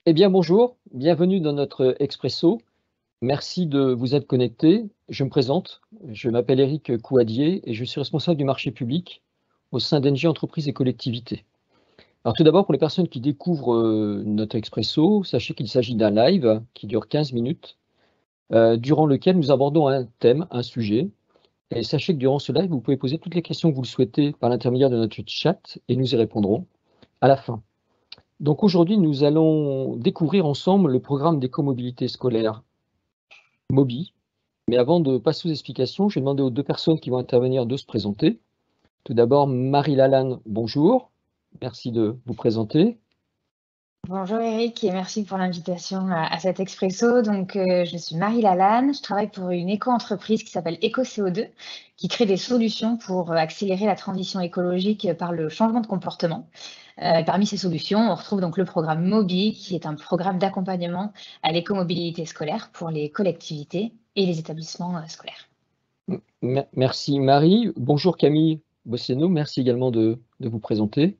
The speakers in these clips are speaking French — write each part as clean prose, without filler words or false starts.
Eh bien, bonjour, bienvenue dans notre Expresso. Merci de vous être connectés. Je me présente, je m'appelle Éric Couadier et je suis responsable du marché public au sein d'Engie Entreprises et Collectivités. Alors tout d'abord, pour les personnes qui découvrent notre Expresso, sachez qu'il s'agit d'un live qui dure 15 minutes, durant lequel nous abordons un thème, un sujet. Et sachez que durant ce live, vous pouvez poser toutes les questions que vous le souhaitez par l'intermédiaire de notre chat et nous y répondrons à la fin. Donc aujourd'hui, nous allons découvrir ensemble le programme d'écomobilité scolaire MOBI. Mais avant de passer aux explications, je vais demander aux deux personnes qui vont intervenir de se présenter. Tout d'abord, Marie Lalanne, bonjour. Merci de vous présenter. Bonjour Eric et merci pour l'invitation à cet expresso. Je suis Marie Lalanne, je travaille pour une éco-entreprise qui s'appelle EcoCO2, qui crée des solutions pour accélérer la transition écologique par le changement de comportement. Parmi ces solutions, on retrouve donc le programme MOBI, qui est un programme d'accompagnement à l'écomobilité scolaire pour les collectivités et les établissements scolaires. Merci Marie. Bonjour Camille Bosseno, merci également de vous présenter.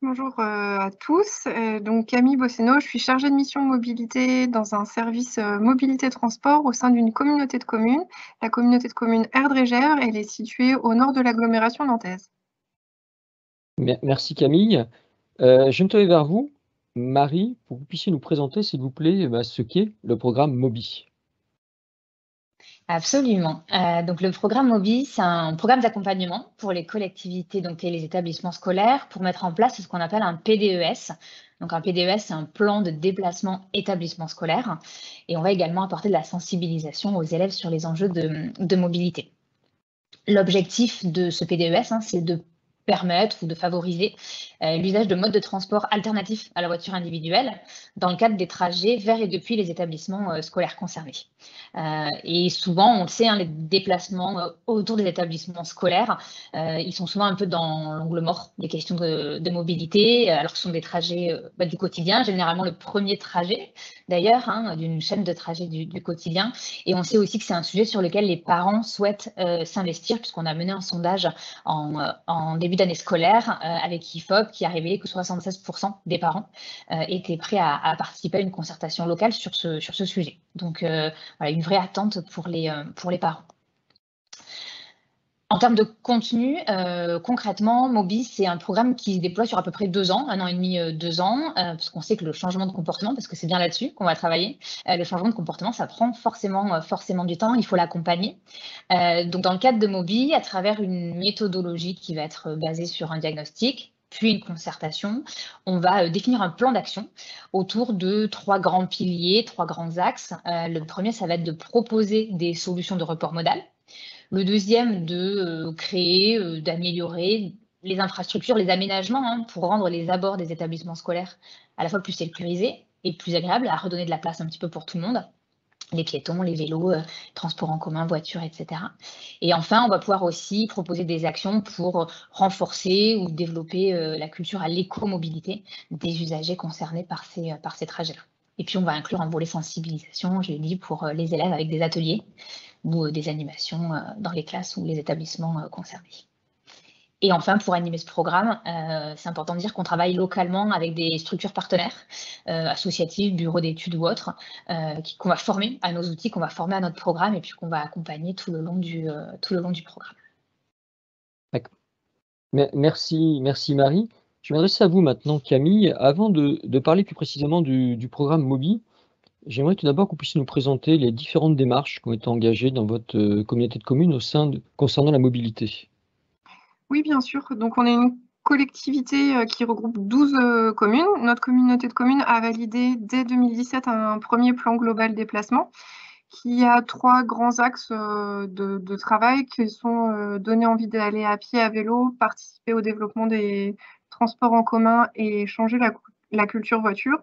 Bonjour à tous. Donc Camille Bosseno, je suis chargée de mission mobilité dans un service mobilité transport au sein d'une communauté de communes. La communauté de communes Erdrégère, elle est située au nord de l'agglomération nantaise. Merci Camille. Je me tourne vers vous, Marie, pour que vous puissiez nous présenter, s'il vous plaît, ce qu'est le programme MOBI. Absolument. Donc le programme MOBI, c'est un programme d'accompagnement pour les collectivités et les établissements scolaires pour mettre en place ce qu'on appelle un PDES. Donc un PDES, c'est un plan de déplacement établissement scolaire. Et on va également apporter de la sensibilisation aux élèves sur les enjeux de mobilité. L'objectif de ce PDES, c'est de permettre ou de favoriser l'usage de modes de transport alternatifs à la voiture individuelle dans le cadre des trajets vers et depuis les établissements scolaires concernés. Et souvent, on le sait, les déplacements autour des établissements scolaires, ils sont souvent un peu dans l'angle mort des questions de mobilité, alors que ce sont des trajets du quotidien, généralement le premier trajet d'ailleurs, d'une chaîne de trajets du quotidien. Et on sait aussi que c'est un sujet sur lequel les parents souhaitent s'investir, puisqu'on a mené un sondage en début d'année scolaire avec IFOP qui a révélé que 76% des parents étaient prêts à participer à une concertation locale sur ce sujet. Donc, voilà, une vraie attente pour les parents. En termes de contenu, concrètement, MOBI, c'est un programme qui se déploie sur à peu près 2 ans, 1 an et demi, 2 ans, parce qu'on sait que le changement de comportement, parce que c'est bien là-dessus qu'on va travailler, le changement de comportement, ça prend forcément du temps, il faut l'accompagner. Donc dans le cadre de MOBI, à travers une méthodologie qui va être basée sur un diagnostic, puis une concertation, on va définir un plan d'action autour de 3 grands piliers, 3 grands axes. Le premier, ça va être de proposer des solutions de report modal. Le deuxième, de créer, d'améliorer les infrastructures, les aménagements pour rendre les abords des établissements scolaires à la fois plus sécurisés et plus agréables, à redonner de la place un petit peu pour tout le monde. Les piétons, les vélos, transports en commun, voitures, etc. Et enfin, on va pouvoir aussi proposer des actions pour renforcer ou développer la culture à l'écomobilité des usagers concernés par ces trajets-là. Et puis, on va inclure un volet sensibilisation, je l'ai dit, pour les élèves avec des ateliers ou des animations dans les classes ou les établissements concernés. Et enfin, pour animer ce programme, c'est important de dire qu'on travaille localement avec des structures partenaires, associatives, bureaux d'études ou autres, qu'on va former à nos outils, qu'on va former à notre programme et puis qu'on va accompagner tout le long du programme. Merci Marie. Je vais m'adresser à vous maintenant, Camille. Avant de parler plus précisément du programme MOBI, j'aimerais tout d'abord que vous puissiez nous présenter les différentes démarches qui ont été engagées dans votre communauté de communes concernant la mobilité. Oui, bien sûr. Donc on est une collectivité qui regroupe 12 communes. Notre communauté de communes a validé dès 2017 un premier plan global déplacement qui a 3 grands axes de travail qui sont donner envie d'aller à pied, à vélo, participer au développement des transports en commun et changer la culture voiture.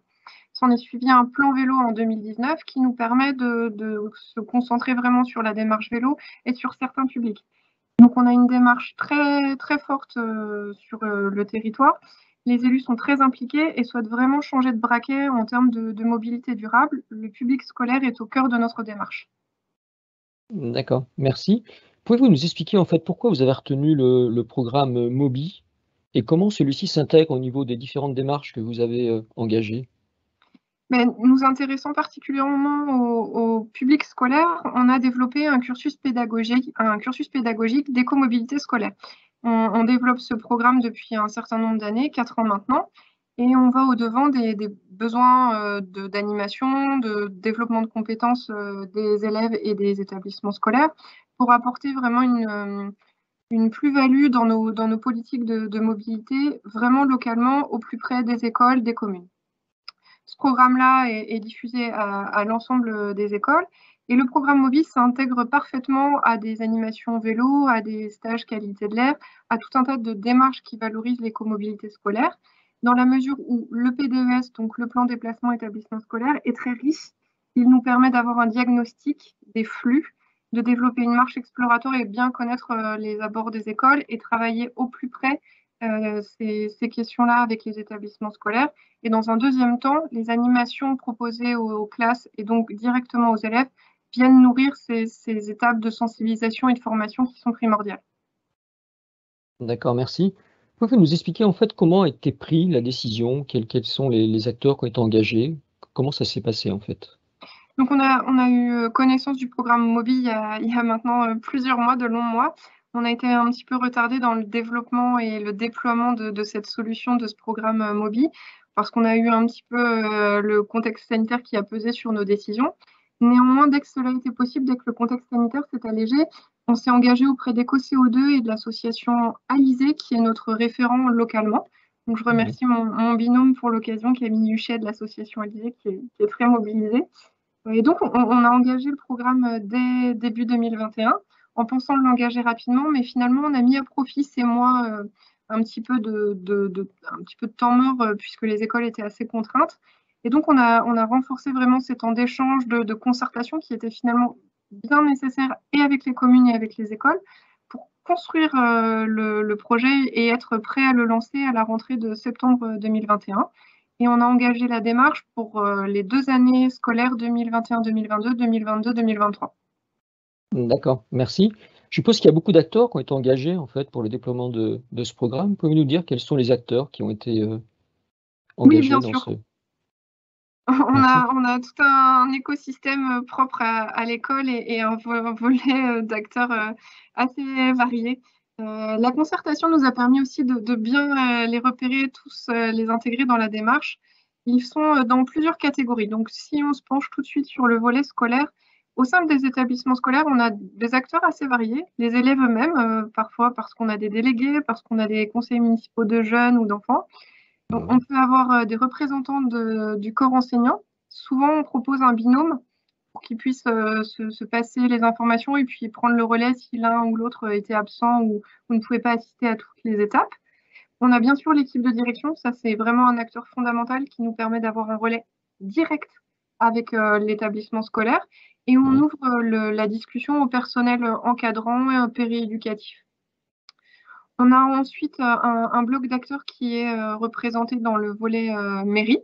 S'en est suivi un plan vélo en 2019 qui nous permet de se concentrer vraiment sur la démarche vélo et sur certains publics. Donc on a une démarche très, très forte sur le territoire. Les élus sont très impliqués et souhaitent vraiment changer de braquet en termes de mobilité durable. Le public scolaire est au cœur de notre démarche. D'accord, merci. Pouvez-vous nous expliquer en fait pourquoi vous avez retenu le programme MOBI et comment celui-ci s'intègre au niveau des différentes démarches que vous avez engagées? Mais nous intéressant particulièrement au public scolaire, on a développé un cursus pédagogique d'écomobilité scolaire. On développe ce programme depuis un certain nombre d'années, 4 ans maintenant, et on va au-devant des besoins d'animation, de développement de compétences des élèves et des établissements scolaires pour apporter vraiment une plus-value dans nos politiques de mobilité, vraiment localement, au plus près des écoles, des communes. Ce programme-là est diffusé à l'ensemble des écoles. Et le programme Mobis s'intègre parfaitement à des animations vélo, à des stages qualité de l'air, à tout un tas de démarches qui valorisent l'écomobilité scolaire, dans la mesure où le PDES, donc le plan déplacement établissement scolaire, est très riche. Il nous permet d'avoir un diagnostic des flux, de développer une marche exploratoire et bien connaître les abords des écoles et travailler au plus près ces questions-là avec les établissements scolaires. Et dans un deuxième temps, les animations proposées aux classes et donc directement aux élèves viennent nourrir ces étapes de sensibilisation et de formation qui sont primordiales. D'accord, merci. Pouvez-vous nous expliquer en fait comment a été prise la décision, quels sont les acteurs qui ont été engagés, comment ça s'est passé en fait? Donc on a eu connaissance du programme Mobi il y a maintenant plusieurs mois, de longs mois. On a été un petit peu retardé dans le développement et le déploiement de cette solution, de ce programme Mobi, parce qu'on a eu un petit peu le contexte sanitaire qui a pesé sur nos décisions. Néanmoins, dès que cela a été possible, dès que le contexte sanitaire s'est allégé, on s'est engagé auprès d'EcoCO2 et de l'association Alizé, qui est notre référent localement. Donc je remercie mon binôme pour l'occasion, Camille Huchet de l'association Alizé, qui est très mobilisée. Et donc, on a engagé le programme dès début 2021 en pensant l'engager rapidement, mais finalement, on a mis à profit ces mois un petit peu de temps mort puisque les écoles étaient assez contraintes. Et donc, on a renforcé vraiment ces temps d'échange, de concertation qui était finalement bien nécessaire et avec les communes et avec les écoles pour construire le projet et être prêt à le lancer à la rentrée de septembre 2021. Et on a engagé la démarche pour les 2 années scolaires 2021-2022, 2022-2023. D'accord, merci. Je suppose qu'il y a beaucoup d'acteurs qui ont été engagés en fait pour le déploiement de ce programme. Pouvez-vous nous dire quels sont les acteurs qui ont été engagés bien dans sûr. ce... On a tout un écosystème propre à l'école et un volet d'acteurs assez variés. La concertation nous a permis aussi de bien les repérer, tous les intégrer dans la démarche. Ils sont dans plusieurs catégories. Donc, si on se penche tout de suite sur le volet scolaire, au sein des établissements scolaires, on a des acteurs assez variés, les élèves eux-mêmes, parfois parce qu'on a des délégués, parce qu'on a des conseils municipaux de jeunes ou d'enfants. Donc, on peut avoir des représentants du corps enseignant. Souvent, on propose un binôme pour qu'ils puissent se passer les informations et puis prendre le relais si l'un ou l'autre était absent ou ne pouvait pas assister à toutes les étapes. On a bien sûr l'équipe de direction, ça c'est vraiment un acteur fondamental qui nous permet d'avoir un relais direct avec l'établissement scolaire et on ouvre la discussion au personnel encadrant et périéducatif. On a ensuite un bloc d'acteurs qui est représenté dans le volet mairie.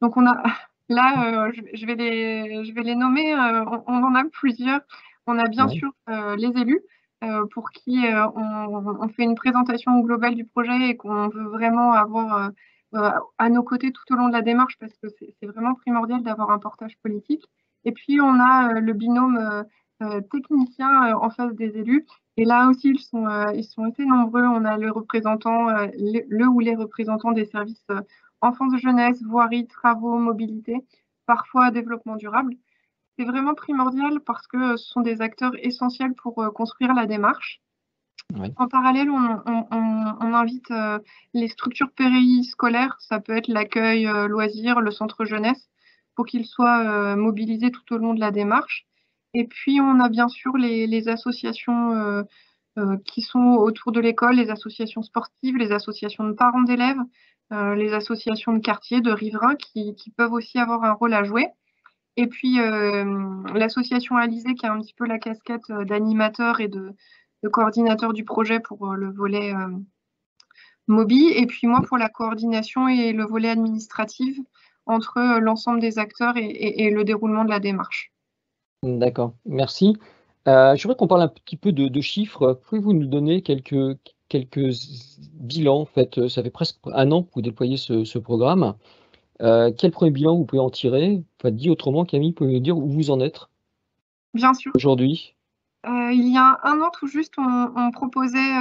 Donc on a là, je vais les nommer, on en a plusieurs. On a bien sûr les élus pour qui on fait une présentation globale du projet et qu'on veut vraiment avoir à nos côtés tout au long de la démarche parce que c'est vraiment primordial d'avoir un portage politique. Et puis on a le binôme technicien en face des élus. Et là aussi, ils sont assez nombreux. On a le représentant, le ou les représentants des services enfance, jeunesse, voirie, travaux, mobilité, parfois développement durable. C'est vraiment primordial parce que ce sont des acteurs essentiels pour construire la démarche. Oui. En parallèle, on invite les structures périscolaires, ça peut être l'accueil, loisirs, le centre jeunesse, pour qu'ils soient mobilisés tout au long de la démarche. Et puis, on a bien sûr les associations qui sont autour de l'école, les associations sportives, les associations de parents d'élèves, les associations de quartier, de riverains qui peuvent aussi avoir un rôle à jouer. Et puis, l'association Alizé qui a un petit peu la casquette d'animateur et de coordinateur du projet pour le volet Mobi. Et puis moi, pour la coordination et le volet administratif entre l'ensemble des acteurs et le déroulement de la démarche. D'accord, merci. Je voudrais qu'on parle un petit peu de chiffres. Pouvez-vous nous donner quelques bilans en fait? Ça fait presque 1 an que vous déployez ce programme. Quel premier bilan vous pouvez en tirer? Enfin, dit autrement, Camille, pouvez nous dire où vous en êtes Bien sûr. aujourd'hui? Il y a un an tout juste, on proposait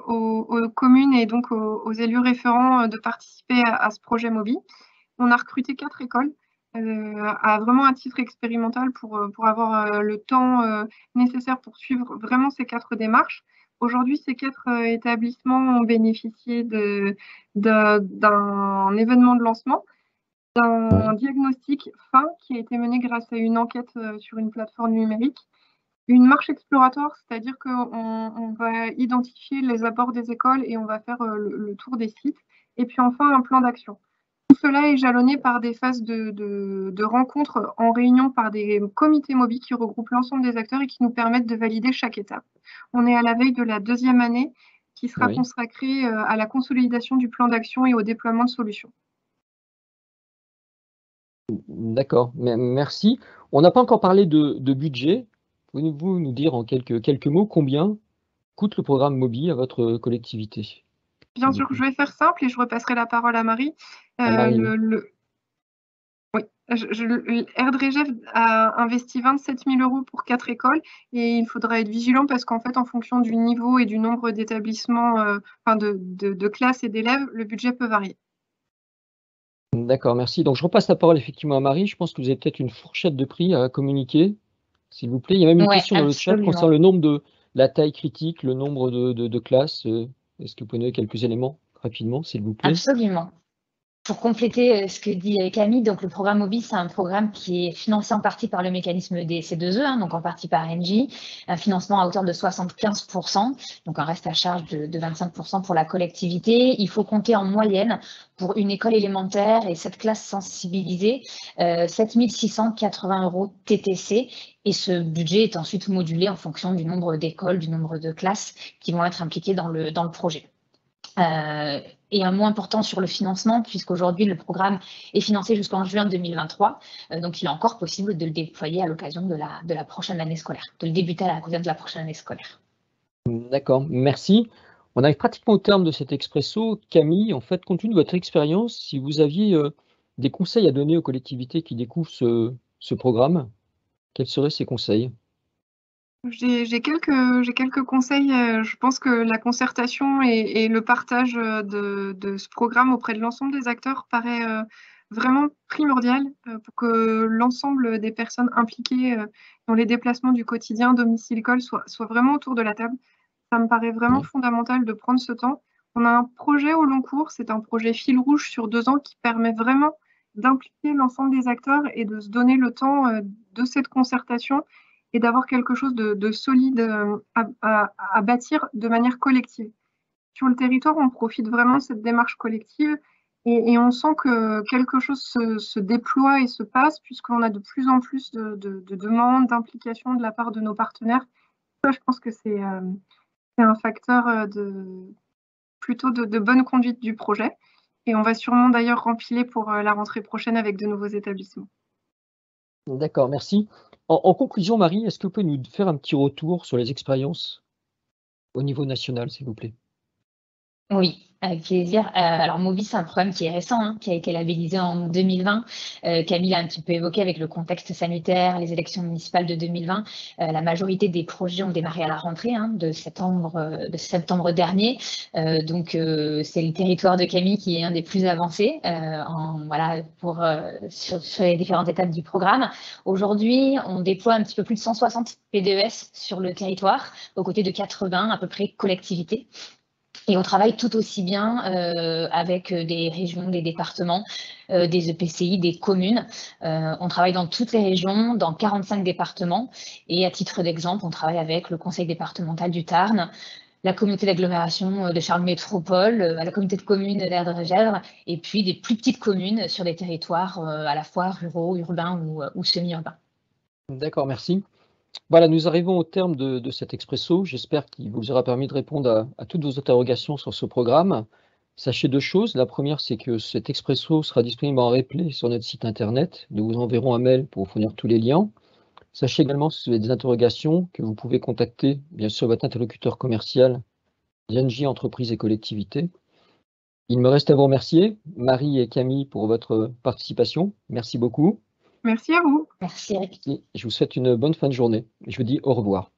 aux communes et donc aux élus référents de participer à ce projet MOBI. On a recruté 4 écoles à vraiment un titre expérimental pour avoir le temps nécessaire pour suivre vraiment ces 4 démarches. Aujourd'hui, ces 4 établissements ont bénéficié d'un événement de lancement, d'un diagnostic fin qui a été mené grâce à une enquête sur une plateforme numérique. Une marche exploratoire, c'est-à-dire qu'on va identifier les abords des écoles et on va faire le tour des sites. Et puis enfin, un plan d'action. Tout cela est jalonné par des phases de rencontres en réunion par des comités MOBI qui regroupent l'ensemble des acteurs et qui nous permettent de valider chaque étape. On est à la veille de la 2e année qui sera consacrée à la consolidation du plan d'action et au déploiement de solutions. D'accord, merci. On n'a pas encore parlé de budget. Pouvez-vous nous dire en quelques mots combien coûte le programme MOBI à votre collectivité? Bien sûr, je vais faire simple et je repasserai la parole à Marie. Oui, Erdregev a investi 27 000 € pour 4 écoles et il faudra être vigilant parce qu'en fait, en fonction du niveau et du nombre d'établissements, de classes et d'élèves, le budget peut varier. D'accord, merci. Donc, je repasse la parole effectivement à Marie. Je pense que vous avez peut-être une fourchette de prix à communiquer, s'il vous plaît. Il y a même une question dans le chat concernant le nombre de la taille critique, le nombre de classes. Est-ce que vous pouvez donner quelques éléments rapidement, s'il vous plaît? Absolument. Pour compléter ce que dit Camille, donc le programme MOBI, c'est un programme qui est financé en partie par le mécanisme des C2E, donc en partie par Engie, un financement à hauteur de 75%, donc un reste à charge de 25% pour la collectivité. Il faut compter en moyenne pour une école élémentaire et cette classe sensibilisée, 7 680 € TTC, et ce budget est ensuite modulé en fonction du nombre d'écoles, du nombre de classes qui vont être impliquées dans le projet. Et un mot important sur le financement, puisqu'aujourd'hui, le programme est financé jusqu'en juin 2023. Donc, il est encore possible de le déployer à l'occasion de la prochaine année scolaire, de le débuter à l'occasion de la prochaine année scolaire. D'accord, merci. On arrive pratiquement au terme de cet expresso. Camille, en fait, compte tenu de votre expérience, si vous aviez des conseils à donner aux collectivités qui découvrent ce programme, quels seraient ces conseils? J'ai quelques conseils. Je pense que la concertation et le partage de ce programme auprès de l'ensemble des acteurs paraît vraiment primordial pour que l'ensemble des personnes impliquées dans les déplacements du quotidien domicile-école soient vraiment autour de la table. Ça me paraît vraiment fondamental de prendre ce temps. On a un projet au long cours, c'est un projet fil rouge sur 2 ans qui permet vraiment d'impliquer l'ensemble des acteurs et de se donner le temps de cette concertation et d'avoir quelque chose de solide à bâtir de manière collective. Sur le territoire, on profite vraiment de cette démarche collective et on sent que quelque chose se déploie et se passe puisqu'on a de plus en plus de demandes, d'implications de la part de nos partenaires. Ça, je pense que c'est un facteur plutôt de bonne conduite du projet. Et on va sûrement d'ailleurs rempiler pour la rentrée prochaine avec de nouveaux établissements. D'accord, merci. En conclusion, Marie, est-ce que vous pouvez nous faire un petit retour sur les expériences au niveau national, s'il vous plaît? Oui, avec plaisir. Alors MOBI, c'est un programme qui est récent, qui a été labellisé en 2020. Camille l'a un petit peu évoqué avec le contexte sanitaire, les élections municipales de 2020. La majorité des projets ont démarré à la rentrée de septembre dernier. Donc, c'est le territoire de Camille qui est un des plus avancés sur les différentes étapes du programme. Aujourd'hui, on déploie un petit peu plus de 160 PDES sur le territoire, aux côtés de 80 à peu près collectivités. Et on travaille tout aussi bien avec des régions, des départements, des EPCI, des communes. On travaille dans toutes les régions, dans 45 départements. Et à titre d'exemple, on travaille avec le conseil départemental du Tarn, la communauté d'agglomération de Charles Métropole, la communauté de communes d'Erdre-Gèvres, et puis des plus petites communes sur des territoires à la fois ruraux, urbains ou semi-urbains. D'accord, merci. Voilà, nous arrivons au terme de cet expresso. J'espère qu'il vous aura permis de répondre à toutes vos interrogations sur ce programme. Sachez 2 choses. La première, c'est que cet expresso sera disponible en replay sur notre site internet. Nous vous enverrons un mail pour vous fournir tous les liens. Sachez également, si vous avez des interrogations, que vous pouvez contacter, bien sûr, votre interlocuteur commercial d'Engie Entreprises et Collectivités. Il me reste à vous remercier, Marie et Camille, pour votre participation. Merci beaucoup. Merci à vous. Merci Eric. Et je vous souhaite une bonne fin de journée. Je vous dis au revoir.